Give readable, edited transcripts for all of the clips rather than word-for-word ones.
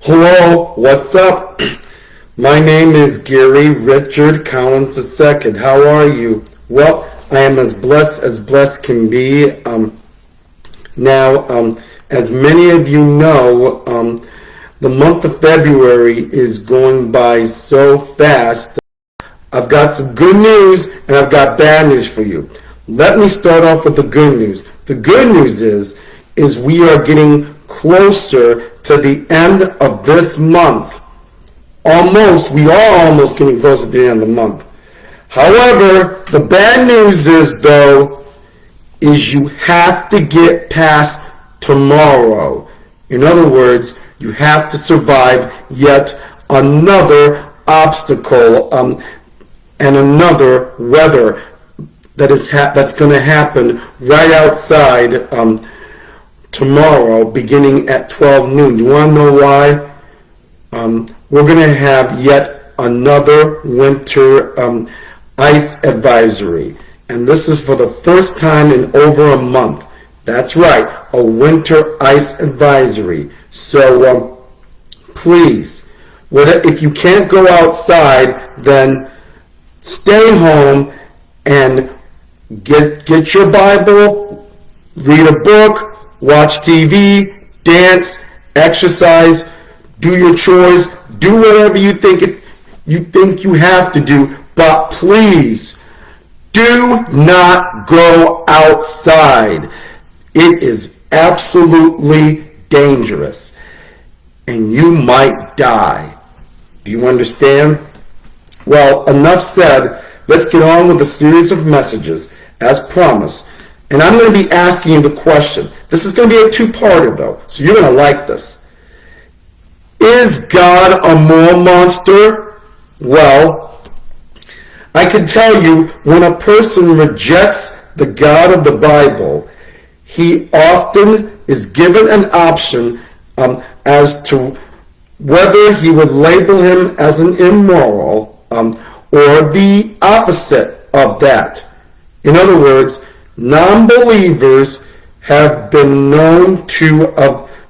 Hello, what's up? My name is Gary Richard Collins II. How are you? Well, I am as blessed can be. As many of you know, the month of February is going by so fast. I've got some good news and I've got bad news for you. Let me start off with the good news. The good news is we are getting closer to the end of this month. We are almost getting closer to the end of the month. However, the bad news is you have to get past tomorrow. In other words, you have to survive yet another obstacle and another weather that's going to happen right outside tomorrow, beginning at 12 noon. You want to know why? We're going to have yet another winter ice advisory. And this is for the first time in over a month. That's right, a winter ice advisory. So please, if you can't go outside, then stay home and get your Bible, read a book, watch TV, dance, exercise, do your chores, do whatever you think you have to do, but please do not go outside. It is absolutely dangerous and you might die. Do you understand? Well, enough said. Let's get on with a series of messages as promised. And I'm going to be asking you the question. This is going to be a two-parter, though, so you're going to like this. Is God a moral monster? Well, I can tell you, when a person rejects the God of the Bible, he often is given an option as to whether he would label him as an immoral or the opposite of that. In other words, non-believers have been known to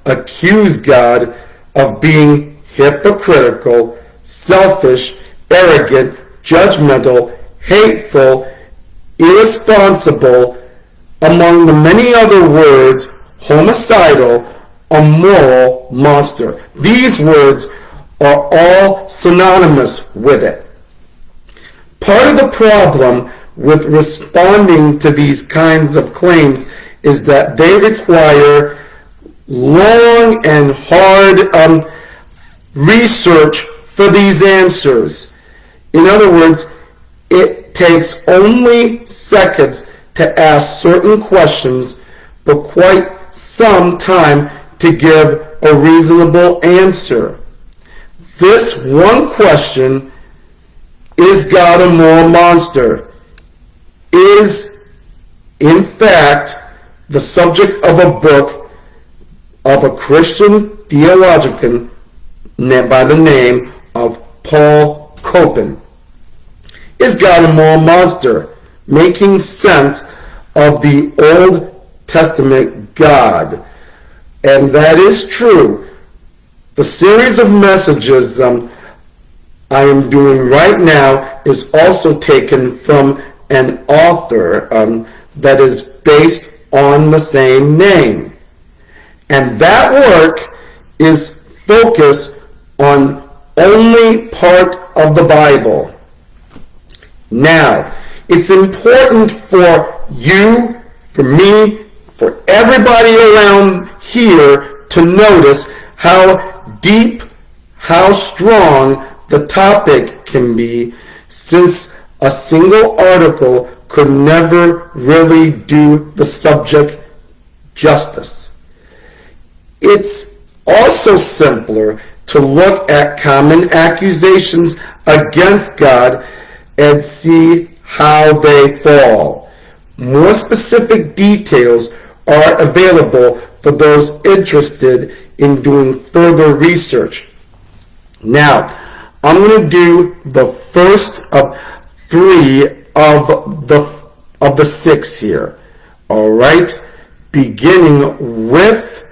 accuse God of being hypocritical, selfish, arrogant, judgmental, hateful, irresponsible, among the many other words, homicidal, a moral monster. These words are all synonymous with it. Part of the problem with responding to these kinds of claims is that they require long and hard research for these answers. In other words, it takes only seconds to ask certain questions, but quite some time to give a reasonable answer. This one question, is God a moral monster, is in fact the subject of a book of a Christian theologian by the name of Paul Copan. Is God a moral monster? Making sense of the Old Testament God. And that is true. The series of messages I am doing right now is also taken from an author that is based on the same name. And that work is focused on only part of the Bible. Now, it's important for you, for me, for everybody around here to notice how deep, how strong the topic can be, since a single article could never really do the subject justice. It's also simpler to look at common accusations against God and see how they fall. More specific details are available for those interested in doing further research. Now, I'm going to do the first of 3 of the 6 here. All right, beginning with,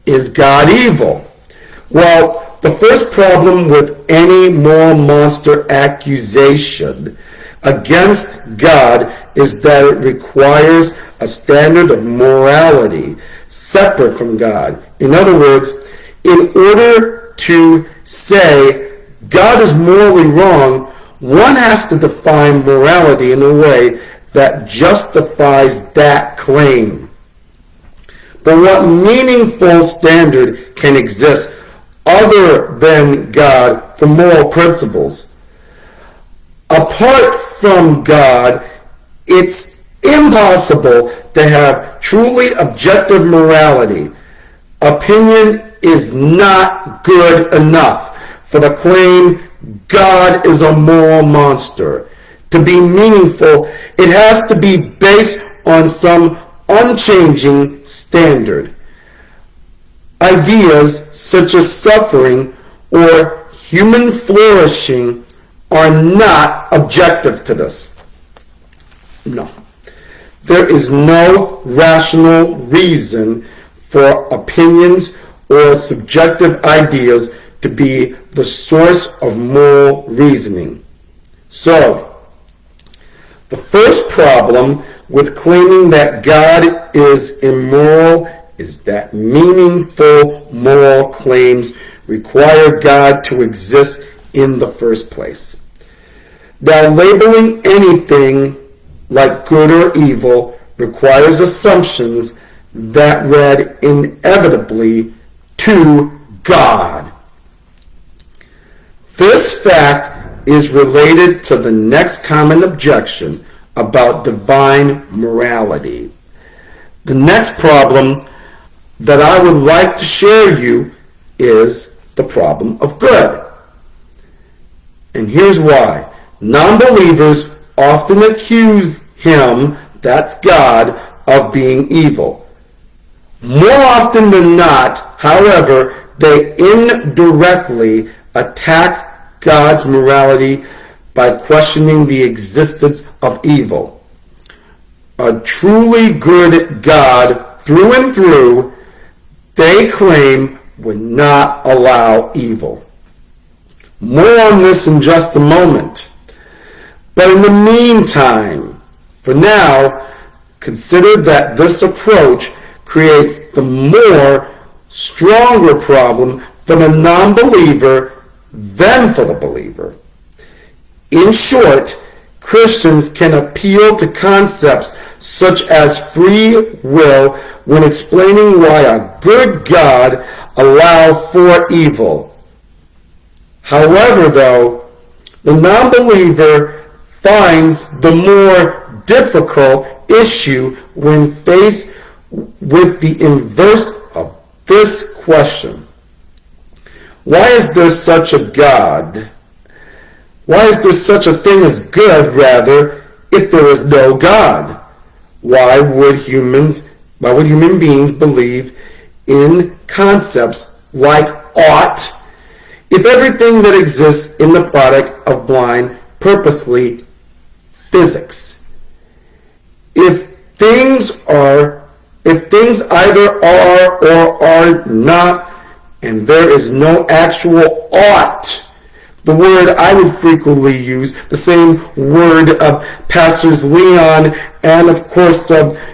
is God evil? Well, the first problem with any moral monster accusation against God is that it requires a standard of morality separate from God. In other words, in order to say God is morally wrong, one has to define morality in a way that justifies that claim. But what meaningful standard can exist other than God for moral principles? Apart from God, it's impossible to have truly objective morality. Opinion is not good enough for the claim God is a moral monster. To be meaningful, it has to be based on some unchanging standard. Ideas such as suffering or human flourishing are not objective to this. No. There is no rational reason for opinions or subjective ideas to be the source of moral reasoning. So, the first problem with claiming that God is immoral is that meaningful moral claims require God to exist in the first place. Now, labeling anything like good or evil requires assumptions that lead inevitably to God. This fact is related to the next common objection about divine morality. The next problem that I would like to share you is the problem of good. And here's why. Non-believers often accuse him, that's God, of being evil. More often than not, however, they indirectly attack God's morality by questioning the existence of evil. A truly good God, through and through, they claim would not allow evil. More on this in just a moment. But in the meantime, for now, consider that this approach creates the more stronger problem for the non-believer than for the believer. In short, Christians can appeal to concepts such as free will when explaining why a good God allows for evil. However, though, the non-believer finds the more difficult issue when faced with the inverse of this question. Why is there such a God? Why is there such a thing as good, rather, if there is no God? Why would human beings believe in concepts like ought if everything that exists in the product of blind, purposely physics? If things either are or are not, and there is no actual ought, the word I would frequently use, the same word Pastors Leon and of course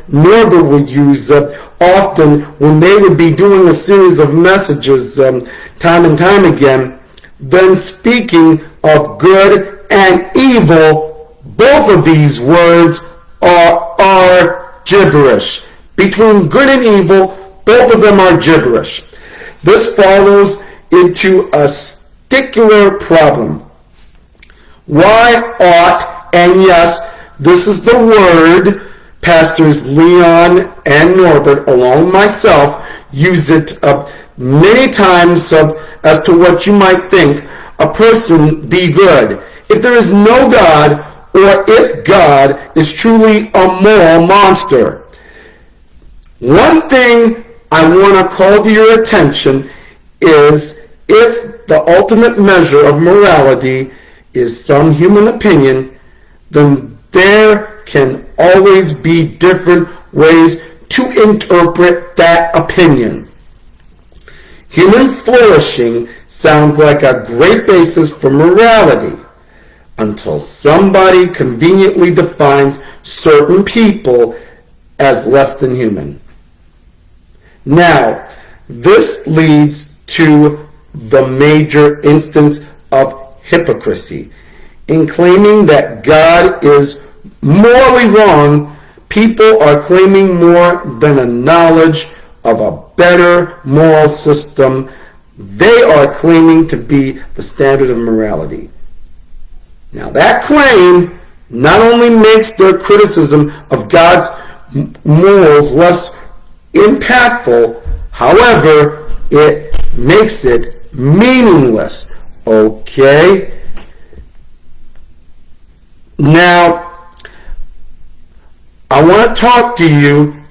Norbert would use often when they would be doing a series of messages time and time again, then speaking of good and evil, both of these words are gibberish. Between good and evil, both of them are gibberish. This follows into a particular problem. Why ought, and yes, this is the word Pastors Leon and Norbert, along with myself, use it many times as to what you might think, a person be good. If there is no God, or if God is truly a moral monster. One thing I want to call to your attention is if the ultimate measure of morality is some human opinion, then there can always be different ways to interpret that opinion. Human flourishing sounds like a great basis for morality until somebody conveniently defines certain people as less than human. Now, this leads to the major instance of hypocrisy. In claiming that God is morally wrong, people are claiming more than a knowledge of a better moral system. They are claiming to be the standard of morality. Now, that claim not only makes their criticism of God's morals less impactful, however, it makes it meaningless. Okay? Now, I want to talk to you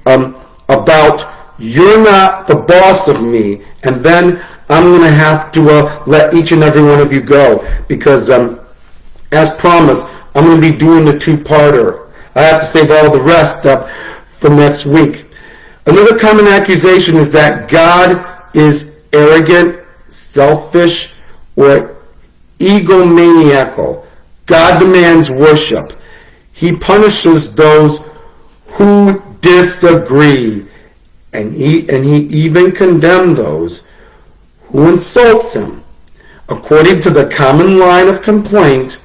about you're not the boss of me, and then I'm going to have to let each and every one of you go, because as promised, I'm going to be doing the two-parter. I have to save all the rest up for next week. Another common accusation is that God is arrogant, selfish, or egomaniacal. God demands worship. He punishes those who disagree, and he even condemns those who insults him. According to the common line of complaint,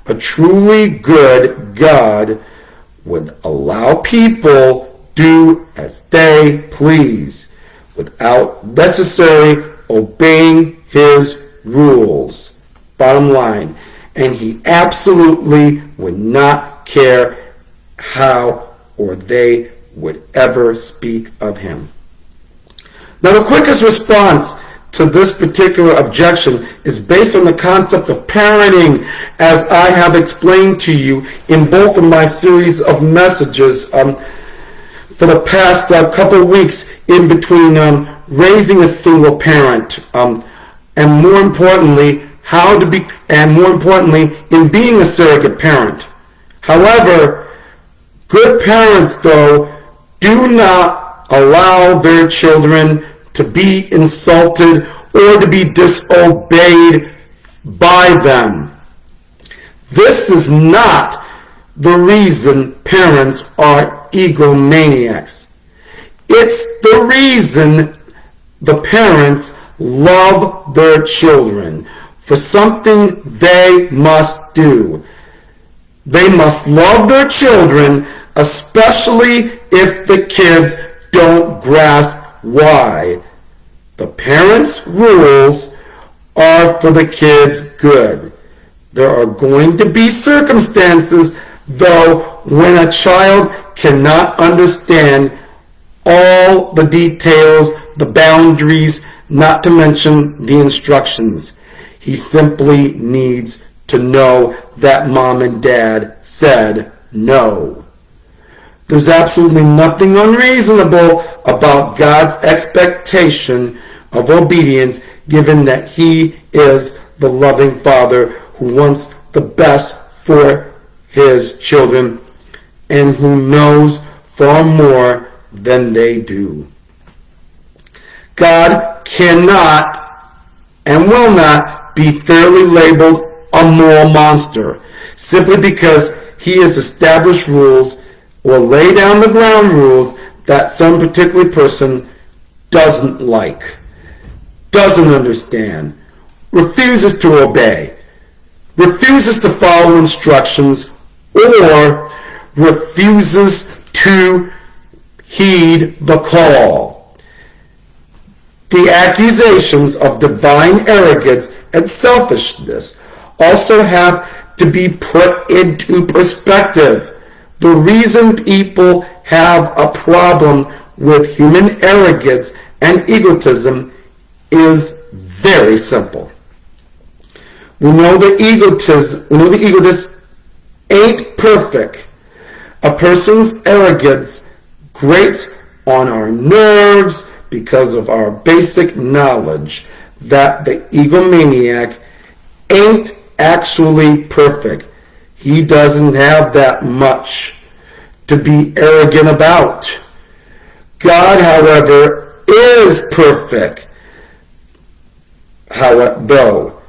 a truly good God would allow people do as they please without necessarily obeying his rules. Bottom line. And he absolutely would not care how or they would ever speak of him. Now, the quickest response to this particular objection is based on the concept of parenting, as I have explained to you in both of my series of messages for the past couple weeks in between raising a single parent and more importantly in being a surrogate parent. However, good parents, though, do not allow their children to be insulted or to be disobeyed by them. This is not the reason parents are egomaniacs. It's the reason the parents love their children for something they must do. They must love their children, especially if the kids don't grasp why. The parents' rules are for the kids' good. There are going to be circumstances, though, when a child cannot understand all the details, the boundaries, not to mention the instructions. He simply needs to know that mom and dad said no. There's absolutely nothing unreasonable about God's expectation of obedience, given that he is the loving Father who wants the best for his children and who knows far more than they do. God cannot and will not be fairly labeled a moral monster simply because he has established rules or lay down the ground rules that some particular person doesn't like, doesn't understand, refuses to obey, refuses to follow instructions, or refuses to heed the call. The accusations of divine arrogance and selfishness also have to be put into perspective. The reason people have a problem with human arrogance and egotism is very simple. We know the egotist ain't perfect. A person's arrogance grates on our nerves because of our basic knowledge that the egomaniac ain't actually perfect. He doesn't have that much to be arrogant about. God, however, is perfect. though,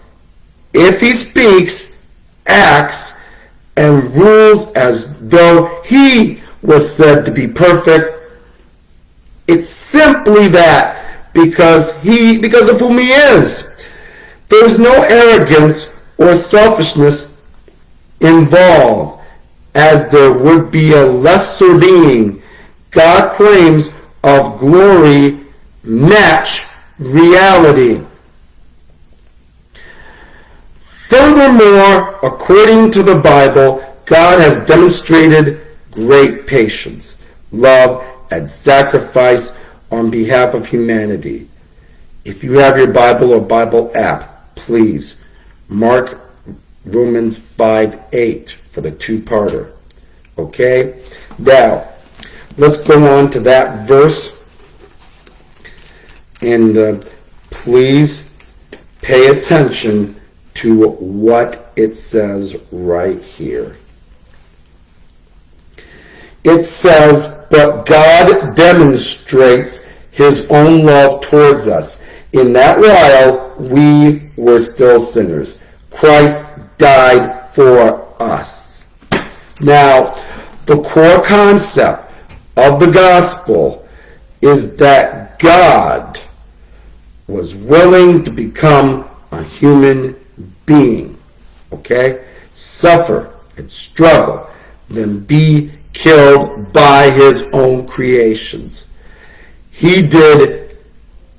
if he speaks, acts, and rules as though he was said to be perfect, it's simply that because of whom he is. There's no arrogance or selfishness involved, as there would be a lesser being. God claims of glory match reality. Furthermore, according to the Bible, God has demonstrated great patience, love, and sacrifice on behalf of humanity. If you have your Bible or Bible app, please mark Romans 5:8 for the two-parter. Okay? Now, let's go on to that verse. And please pay attention to what it says right here. It says, but God demonstrates his own love towards us, in that while we were still sinners, Christ died for us. Now, the core concept of the gospel is that God was willing to become a human being, okay? Suffer and struggle, then be killed by his own creations. He did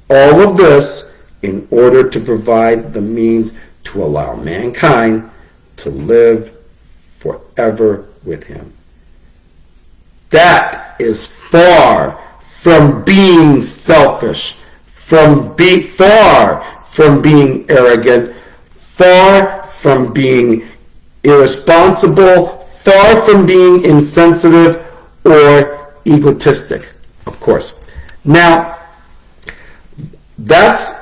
all of this in order to provide the means to allow mankind to live forever with him. That is far from being selfish, far from being arrogant, far from being irresponsible, far from being insensitive or egotistic, of course. Now, that's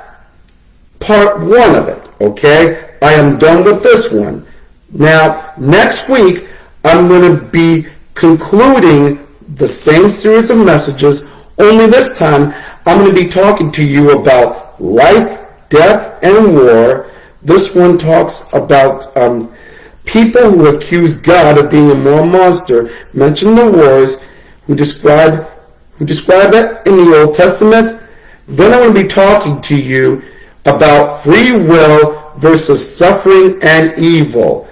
part one of it, okay? I am done with this one. Now, next week, I'm going to be concluding the same series of messages, only this time I'm going to be talking to you about life, death, and war. This one talks about people who accuse God of being a moral monster, mention the wars, who describe it in the Old Testament. Then I'm going to be talking to you about free will versus suffering and evil,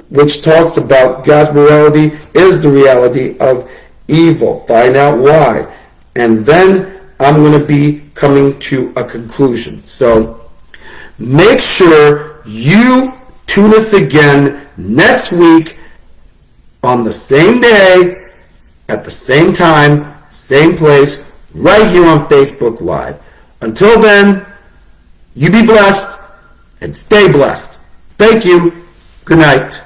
which talks about God's morality is the reality of evil. Find out why. And then I'm going to be coming to a conclusion. So make sure you tune us again next week on the same day, at the same time, same place, right here on Facebook Live. Until then, you be blessed and stay blessed. Thank you. Good night.